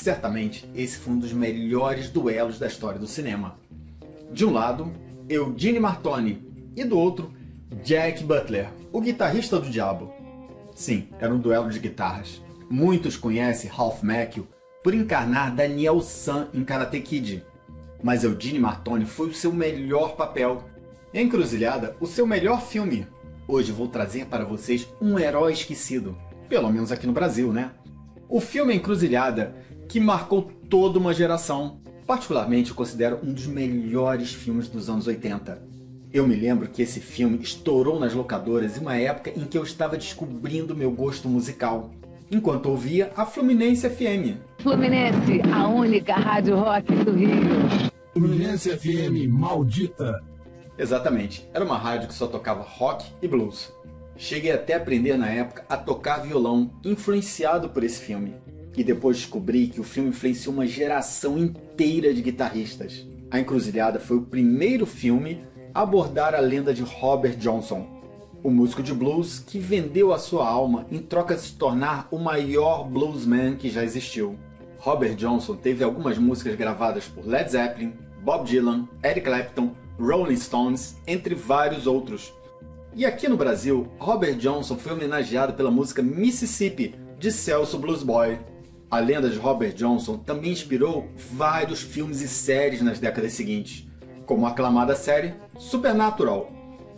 Certamente, esse foi um dos melhores duelos da história do cinema. De um lado, Eugene Martoni, e do outro, Jack Butler, o guitarrista do diabo. Sim, era um duelo de guitarras. Muitos conhecem Ralph Macchio por encarnar Daniel San em Karate Kid, mas Eugene Martoni foi o seu melhor papel. Encruzilhada, o seu melhor filme. Hoje vou trazer para vocês um herói esquecido, pelo menos aqui no Brasil, né? O filme Encruzilhada, que marcou toda uma geração. Particularmente, eu considero um dos melhores filmes dos anos 80. Eu me lembro que esse filme estourou nas locadoras em uma época em que eu estava descobrindo meu gosto musical, enquanto ouvia a Fluminense FM. Fluminense, a única rádio rock do Rio. Fluminense FM, maldita! Exatamente, era uma rádio que só tocava rock e blues. Cheguei até a aprender na época a tocar violão, influenciado por esse filme. E depois descobri que o filme influenciou uma geração inteira de guitarristas. A Encruzilhada foi o primeiro filme a abordar a lenda de Robert Johnson, o músico de blues que vendeu a sua alma em troca de se tornar o maior bluesman que já existiu. Robert Johnson teve algumas músicas gravadas por Led Zeppelin, Bob Dylan, Eric Clapton, Rolling Stones, entre vários outros. E aqui no Brasil, Robert Johnson foi homenageado pela música Mississippi, de Celso Blues Boy. A lenda de Robert Johnson também inspirou vários filmes e séries nas décadas seguintes, como a aclamada série Supernatural.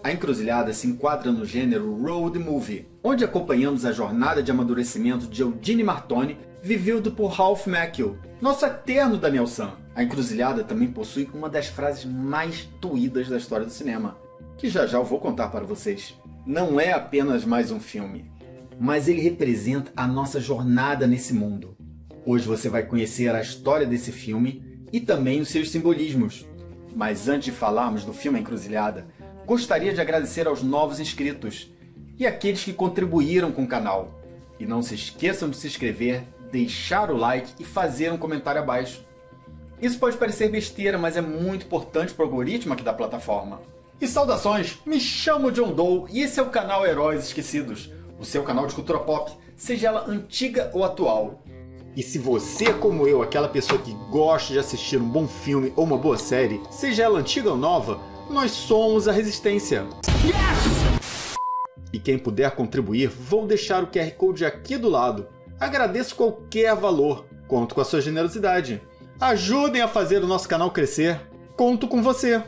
A Encruzilhada se enquadra no gênero road movie, onde acompanhamos a jornada de amadurecimento de Eugene Martoni, vivido por Ralph Macchio, nosso eterno Daniel San. A Encruzilhada também possui uma das frases mais doídas da história do cinema, que já eu vou contar para vocês. Não é apenas mais um filme, mas ele representa a nossa jornada nesse mundo. Hoje você vai conhecer a história desse filme e também os seus simbolismos. Mas antes de falarmos do filme Encruzilhada, gostaria de agradecer aos novos inscritos e aqueles que contribuíram com o canal. E não se esqueçam de se inscrever, deixar o like e fazer um comentário abaixo. Isso pode parecer besteira, mas é muito importante para o algoritmo aqui da plataforma. E saudações, me chamo John Doe e esse é o canal Heróis Esquecidos, o seu canal de cultura pop, seja ela antiga ou atual. E se você é como eu, aquela pessoa que gosta de assistir um bom filme ou uma boa série, seja ela antiga ou nova, nós somos a Resistência. Yes! E quem puder contribuir, vou deixar o QR Code aqui do lado. Agradeço qualquer valor, conto com a sua generosidade. Ajudem a fazer o nosso canal crescer, conto com você.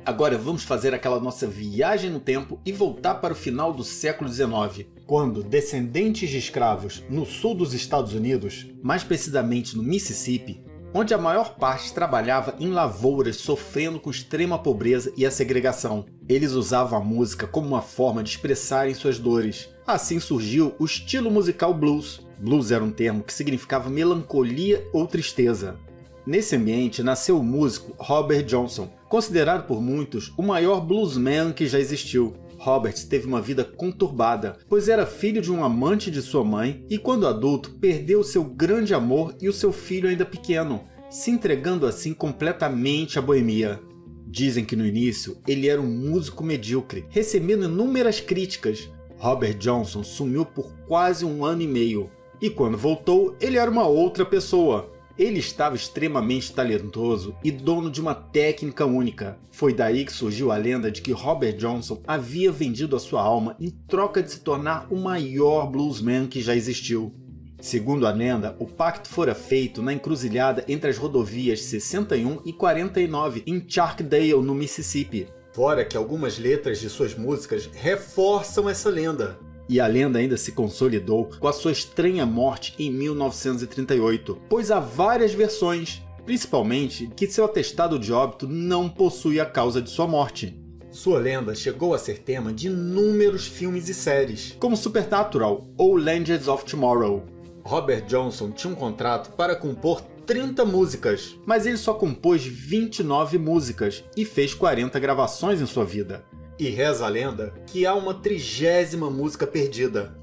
Agora vamos fazer aquela nossa viagem no tempo e voltar para o final do século XIX, quando descendentes de escravos no sul dos Estados Unidos, mais precisamente no Mississippi, onde a maior parte trabalhava em lavouras sofrendo com extrema pobreza e a segregação. Eles usavam a música como uma forma de expressarem suas dores. Assim surgiu o estilo musical blues. Blues era um termo que significava melancolia ou tristeza. Nesse ambiente nasceu o músico Robert Johnson, considerado por muitos o maior bluesman que já existiu. Robert teve uma vida conturbada, pois era filho de um amante de sua mãe e, quando adulto, perdeu seu grande amor e o seu filho ainda pequeno, se entregando assim completamente à boemia. Dizem que no início ele era um músico medíocre, recebendo inúmeras críticas. Robert Johnson sumiu por quase 1 ano e meio, e quando voltou ele era uma outra pessoa. Ele estava extremamente talentoso e dono de uma técnica única. Foi daí que surgiu a lenda de que Robert Johnson havia vendido a sua alma em troca de se tornar o maior bluesman que já existiu. Segundo a lenda, o pacto fora feito na encruzilhada entre as rodovias 61 e 49 em Charkdale, no Mississippi. Fora que algumas letras de suas músicas reforçam essa lenda. E a lenda ainda se consolidou com a sua estranha morte em 1938, pois há várias versões, principalmente que seu atestado de óbito não possui a causa de sua morte. Sua lenda chegou a ser tema de inúmeros filmes e séries, como Supernatural ou Legends of Tomorrow. Robert Johnson tinha um contrato para compor 30 músicas, mas ele só compôs 29 músicas e fez 40 gravações em sua vida. E reza a lenda que há uma 30ª música perdida.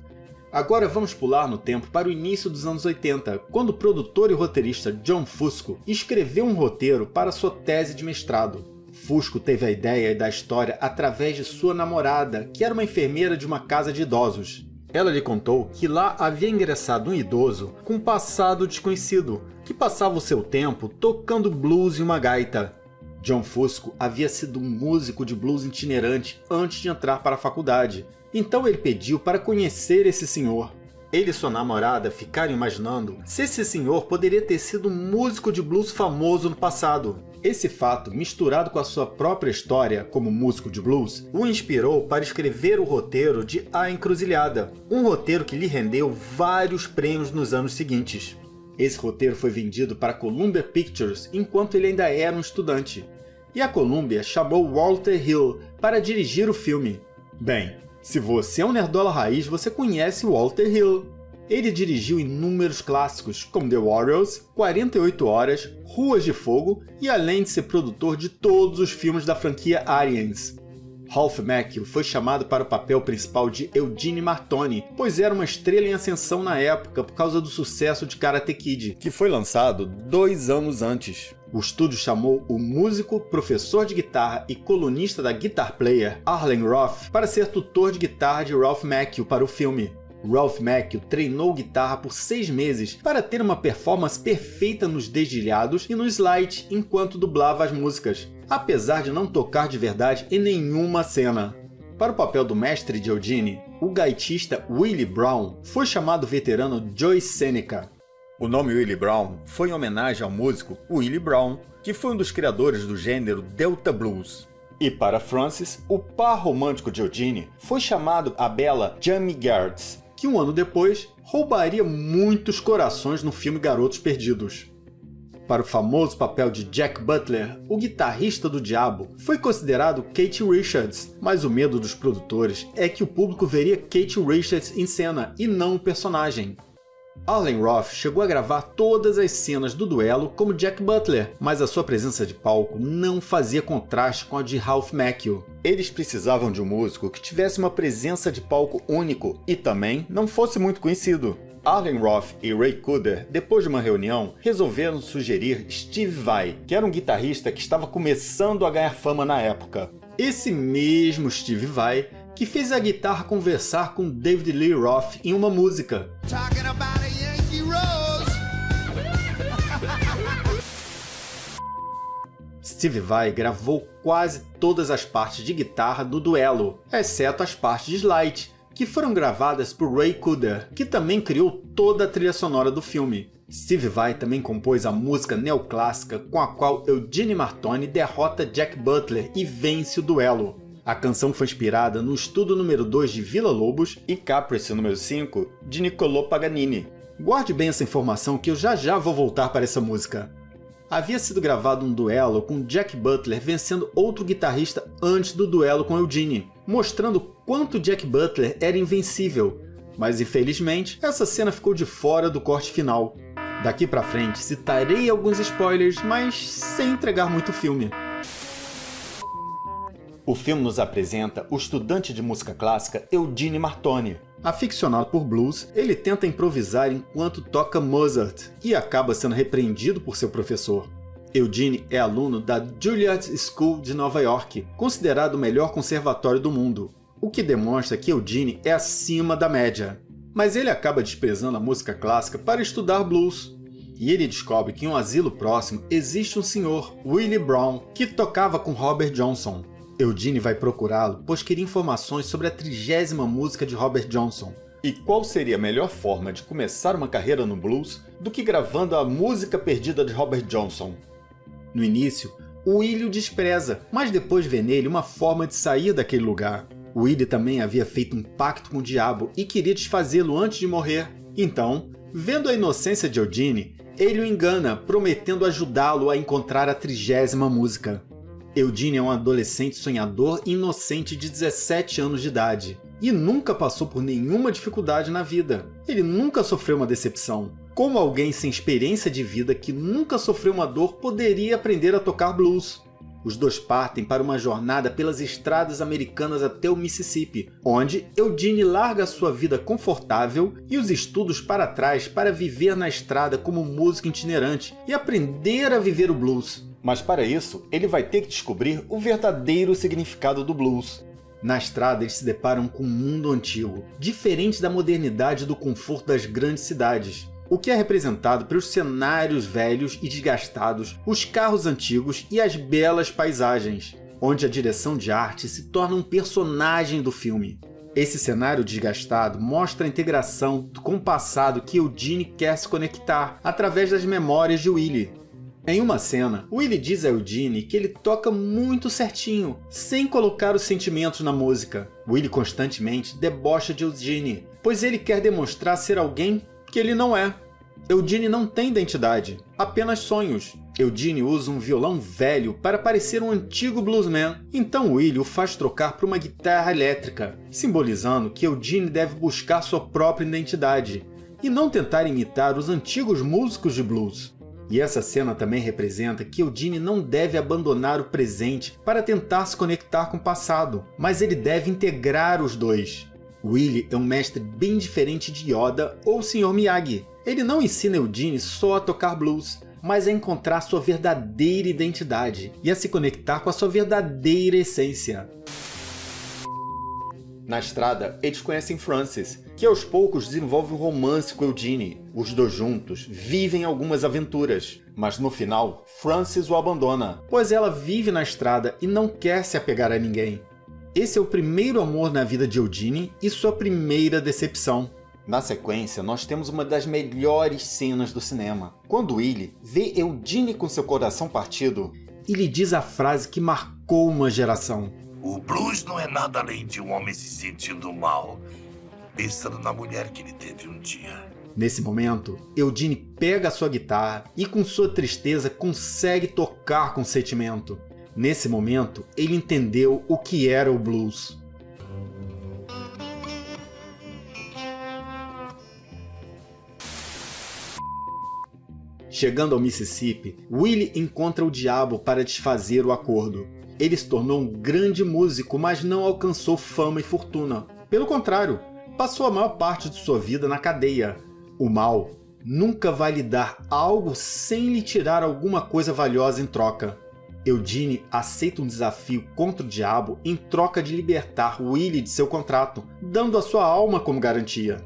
Agora vamos pular no tempo para o início dos anos 80, quando o produtor e roteirista John Fusco escreveu um roteiro para sua tese de mestrado. Fusco teve a ideia da história através de sua namorada, que era uma enfermeira de uma casa de idosos. Ela lhe contou que lá havia ingressado um idoso com um passado desconhecido, que passava o seu tempo tocando blues em uma gaita. John Fusco havia sido um músico de blues itinerante antes de entrar para a faculdade, então ele pediu para conhecer esse senhor. Ele e sua namorada ficaram imaginando se esse senhor poderia ter sido um músico de blues famoso no passado. Esse fato, misturado com a sua própria história como músico de blues, o inspirou para escrever o roteiro de A Encruzilhada, um roteiro que lhe rendeu vários prêmios nos anos seguintes. Esse roteiro foi vendido para a Columbia Pictures enquanto ele ainda era um estudante, e a Columbia chamou Walter Hill para dirigir o filme. Bem, se você é um nerdola raiz, você conhece Walter Hill. Ele dirigiu inúmeros clássicos, como The Warriors, 48 Horas, Ruas de Fogo e além de ser produtor de todos os filmes da franquia Aliens. Ralph Macchio foi chamado para o papel principal de Eugene Martoni, pois era uma estrela em ascensão na época por causa do sucesso de Karate Kid, que foi lançado 2 anos antes. O estúdio chamou o músico, professor de guitarra e colunista da Guitar Player, Arlen Roth, para ser tutor de guitarra de Ralph Macchio para o filme. Ralph Macchio treinou guitarra por 6 meses para ter uma performance perfeita nos dedilhados e no slide enquanto dublava as músicas, apesar de não tocar de verdade em nenhuma cena. Para o papel do mestre de Eugene, o gaitista Willie Brown foi chamado veterano Joe Seneca. O nome Willie Brown foi em homenagem ao músico Willie Brown, que foi um dos criadores do gênero Delta Blues. E para Francis, o par romântico de Eugene foi chamado a bela Jamie Gertz, que um ano depois roubaria muitos corações no filme Garotos Perdidos. Para o famoso papel de Jack Butler, o guitarrista do Diabo, foi considerado Keith Richards, mas o medo dos produtores é que o público veria Keith Richards em cena e não o personagem. Arlen Roth chegou a gravar todas as cenas do duelo como Jack Butler, mas a sua presença de palco não fazia contraste com a de Ralph Macchio. Eles precisavam de um músico que tivesse uma presença de palco único e também não fosse muito conhecido. Arlen Roth e Ray Cooder, depois de uma reunião, resolveram sugerir Steve Vai, que era um guitarrista que estava começando a ganhar fama na época. Esse mesmo Steve Vai que fez a guitarra conversar com David Lee Roth em uma música. Steve Vai gravou quase todas as partes de guitarra do duelo, exceto as partes de slide, que foram gravadas por Ray Cooder, que também criou toda a trilha sonora do filme. Steve Vai também compôs a música neoclássica com a qual Eugene Martoni derrota Jack Butler e vence o duelo. A canção foi inspirada no Estudo número 2 de Villa Lobos e Caprice número 5 de Niccolò Paganini. Guarde bem essa informação que eu já vou voltar para essa música. Havia sido gravado um duelo com Jack Butler vencendo outro guitarrista antes do duelo com Eugene, mostrando quanto Jack Butler era invencível, mas infelizmente essa cena ficou de fora do corte final. Daqui pra frente citarei alguns spoilers, mas sem entregar muito o filme. O filme nos apresenta o estudante de música clássica Eugene Martoni. Aficionado por blues, ele tenta improvisar enquanto toca Mozart e acaba sendo repreendido por seu professor. Eugene é aluno da Juilliard School de Nova York, considerado o melhor conservatório do mundo, o que demonstra que Eugene é acima da média. Mas ele acaba desprezando a música clássica para estudar blues. E ele descobre que em um asilo próximo existe um senhor, Willie Brown, que tocava com Robert Johnson. Eugene vai procurá-lo, pois queria informações sobre a 30ª música de Robert Johnson. E qual seria a melhor forma de começar uma carreira no blues do que gravando a música perdida de Robert Johnson? No início, Willie o despreza, mas depois vê nele uma forma de sair daquele lugar. Willie também havia feito um pacto com o diabo e queria desfazê-lo antes de morrer. Então, vendo a inocência de Eugene, ele o engana, prometendo ajudá-lo a encontrar a 30ª música. Eugene é um adolescente sonhador e inocente de 17 anos de idade, e nunca passou por nenhuma dificuldade na vida. Ele nunca sofreu uma decepção. Como alguém sem experiência de vida que nunca sofreu uma dor poderia aprender a tocar blues? Os dois partem para uma jornada pelas estradas americanas até o Mississippi, onde Eugene larga sua vida confortável e os estudos para trás para viver na estrada como músico itinerante e aprender a viver o blues. Mas para isso, ele vai ter que descobrir o verdadeiro significado do blues. Na estrada, eles se deparam com um mundo antigo, diferente da modernidade e do conforto das grandes cidades, o que é representado pelos cenários velhos e desgastados, os carros antigos e as belas paisagens, onde a direção de arte se torna um personagem do filme. Esse cenário desgastado mostra a integração com o passado que Eugene quer se conectar através das memórias de Willie. Em uma cena, Willie diz a Eugene que ele toca muito certinho, sem colocar os sentimentos na música. Willie constantemente debocha de Eugene, pois ele quer demonstrar ser alguém que ele não é. Eugene não tem identidade, apenas sonhos. Eugene usa um violão velho para parecer um antigo bluesman, então Willie o faz trocar por uma guitarra elétrica, simbolizando que Eugene deve buscar sua própria identidade e não tentar imitar os antigos músicos de blues. E essa cena também representa que Eugene não deve abandonar o presente para tentar se conectar com o passado, mas ele deve integrar os dois. Willie é um mestre bem diferente de Yoda ou Sr. Miyagi. Ele não ensina Eugene só a tocar blues, mas a encontrar sua verdadeira identidade e a se conectar com a sua verdadeira essência. Na estrada, eles conhecem Frances, que aos poucos desenvolve um romance com Eugene. Os dois juntos vivem algumas aventuras, mas no final, Frances o abandona, pois ela vive na estrada e não quer se apegar a ninguém. Esse é o primeiro amor na vida de Eugene e sua primeira decepção. Na sequência, nós temos uma das melhores cenas do cinema, quando Willie vê Eugene com seu coração partido e lhe diz a frase que marcou uma geração. O blues não é nada além de um homem se sentindo mal, pensando na mulher que ele teve um dia. Nesse momento, Eugene pega a sua guitarra e com sua tristeza consegue tocar com sentimento. Nesse momento, ele entendeu o que era o blues. Chegando ao Mississippi, Willie encontra o diabo para desfazer o acordo. Ele se tornou um grande músico, mas não alcançou fama e fortuna. Pelo contrário, passou a maior parte de sua vida na cadeia. O mal nunca vai lhe dar algo sem lhe tirar alguma coisa valiosa em troca. Eugene aceita um desafio contra o diabo em troca de libertar Willie de seu contrato, dando a sua alma como garantia.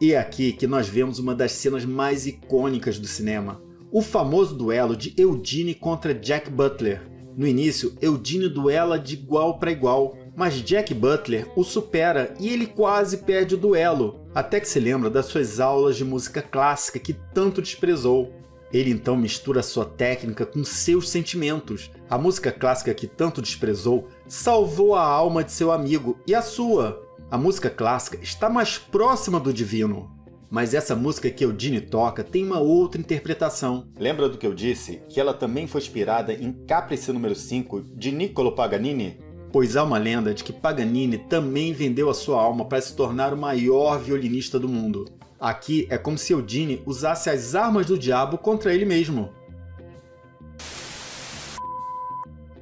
E é aqui que nós vemos uma das cenas mais icônicas do cinema. O famoso duelo de Eugene contra Jack Butler. No início, Eugene duela de igual para igual, mas Jack Butler o supera e ele quase perde o duelo, até que se lembra das suas aulas de música clássica que tanto desprezou. Ele então mistura sua técnica com seus sentimentos. A música clássica que tanto desprezou salvou a alma de seu amigo e a sua. A música clássica está mais próxima do divino. Mas essa música que Eugene toca tem uma outra interpretação. Lembra do que eu disse? Que ela também foi inspirada em Caprice número 5, de Niccolo Paganini? Pois há uma lenda de que Paganini também vendeu a sua alma para se tornar o maior violinista do mundo. Aqui é como se Eugene usasse as armas do diabo contra ele mesmo.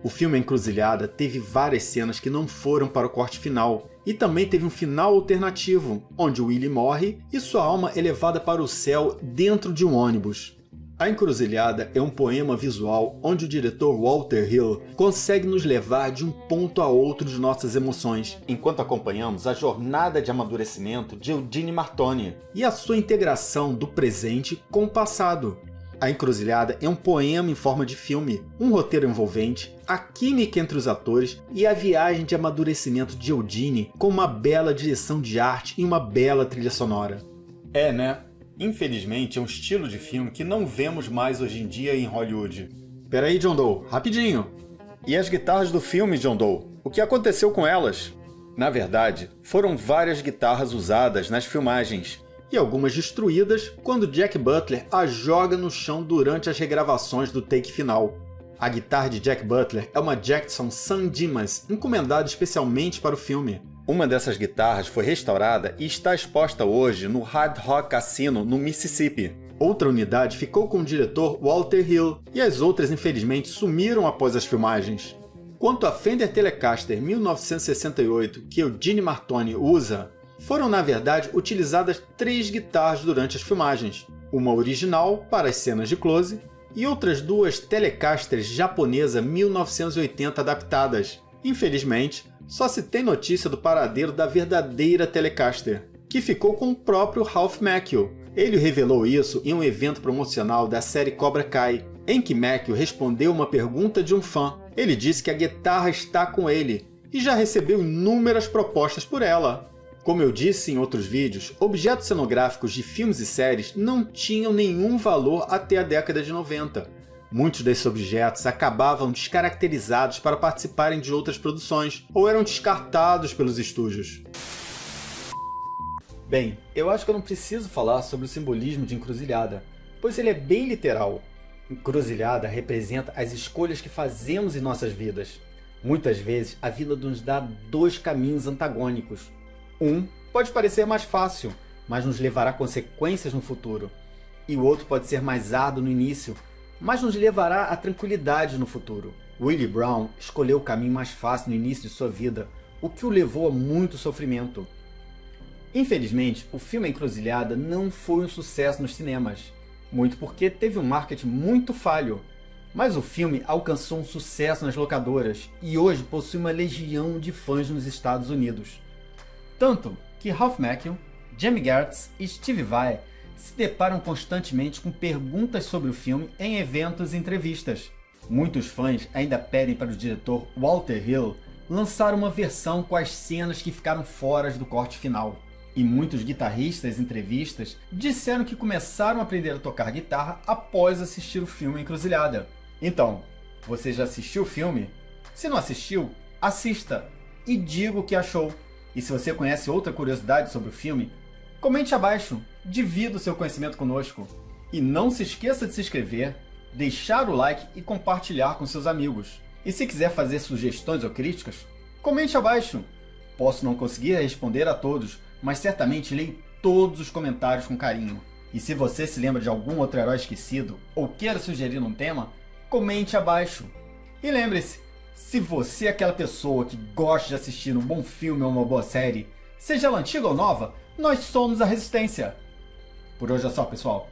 O filme A Encruzilhada teve várias cenas que não foram para o corte final, e também teve um final alternativo, onde Willie morre e sua alma é levada para o céu dentro de um ônibus. A Encruzilhada é um poema visual onde o diretor Walter Hill consegue nos levar de um ponto a outro de nossas emoções, enquanto acompanhamos a jornada de amadurecimento de Eugene Martoni e a sua integração do presente com o passado. A Encruzilhada é um poema em forma de filme, um roteiro envolvente, a química entre os atores e a viagem de amadurecimento de Eugene com uma bela direção de arte e uma bela trilha sonora. É, né? Infelizmente é um estilo de filme que não vemos mais hoje em dia em Hollywood. Peraí, John Doe, rapidinho! E as guitarras do filme, John Doe? O que aconteceu com elas? Na verdade, foram várias guitarras usadas nas filmagens, e algumas destruídas quando Jack Butler a joga no chão durante as regravações do take final. A guitarra de Jack Butler é uma Jackson San Dimas, encomendada especialmente para o filme. Uma dessas guitarras foi restaurada e está exposta hoje no Hard Rock Casino, no Mississippi. Outra unidade ficou com o diretor Walter Hill, e as outras infelizmente sumiram após as filmagens. Quanto à Fender Telecaster 1968 que Eugene Martoni usa, foram na verdade utilizadas 3 guitarras durante as filmagens, uma original para as cenas de close e outras 2 Telecasters japonesa 1980 adaptadas. Infelizmente, só se tem notícia do paradeiro da verdadeira Telecaster, que ficou com o próprio Ralph Macchio. Ele revelou isso em um evento promocional da série Cobra Kai, em que Macchio respondeu uma pergunta de um fã. Ele disse que a guitarra está com ele e já recebeu inúmeras propostas por ela. Como eu disse em outros vídeos, objetos cenográficos de filmes e séries não tinham nenhum valor até a década de 90. Muitos desses objetos acabavam descaracterizados para participarem de outras produções, ou eram descartados pelos estúdios. Bem, eu acho que eu não preciso falar sobre o simbolismo de encruzilhada, pois ele é bem literal. Encruzilhada representa as escolhas que fazemos em nossas vidas. Muitas vezes, a vida nos dá dois caminhos antagônicos. Um pode parecer mais fácil, mas nos levará a consequências no futuro. E o outro pode ser mais árduo no início, mas nos levará à tranquilidade no futuro. Willie Brown escolheu o caminho mais fácil no início de sua vida, o que o levou a muito sofrimento. Infelizmente, o filme Encruzilhada não foi um sucesso nos cinemas, muito porque teve um marketing muito falho. Mas o filme alcançou um sucesso nas locadoras e hoje possui uma legião de fãs nos Estados Unidos. Tanto que Ralph Macchio, Jamie Gertz e Steve Vai se deparam constantemente com perguntas sobre o filme em eventos e entrevistas. Muitos fãs ainda pedem para o diretor Walter Hill lançar uma versão com as cenas que ficaram fora do corte final. E muitos guitarristas em entrevistas disseram que começaram a aprender a tocar guitarra após assistir o filme Encruzilhada. Então, você já assistiu o filme? Se não assistiu, assista e diga o que achou. E se você conhece outra curiosidade sobre o filme, comente abaixo, divida o seu conhecimento conosco. E não se esqueça de se inscrever, deixar o like e compartilhar com seus amigos. E se quiser fazer sugestões ou críticas, comente abaixo. Posso não conseguir responder a todos, mas certamente leio todos os comentários com carinho. E se você se lembra de algum outro herói esquecido ou queira sugerir um tema, comente abaixo. E lembre-se, se você é aquela pessoa que gosta de assistir um bom filme ou uma boa série, seja ela antiga ou nova, nós somos a Resistência. Por hoje é só, pessoal.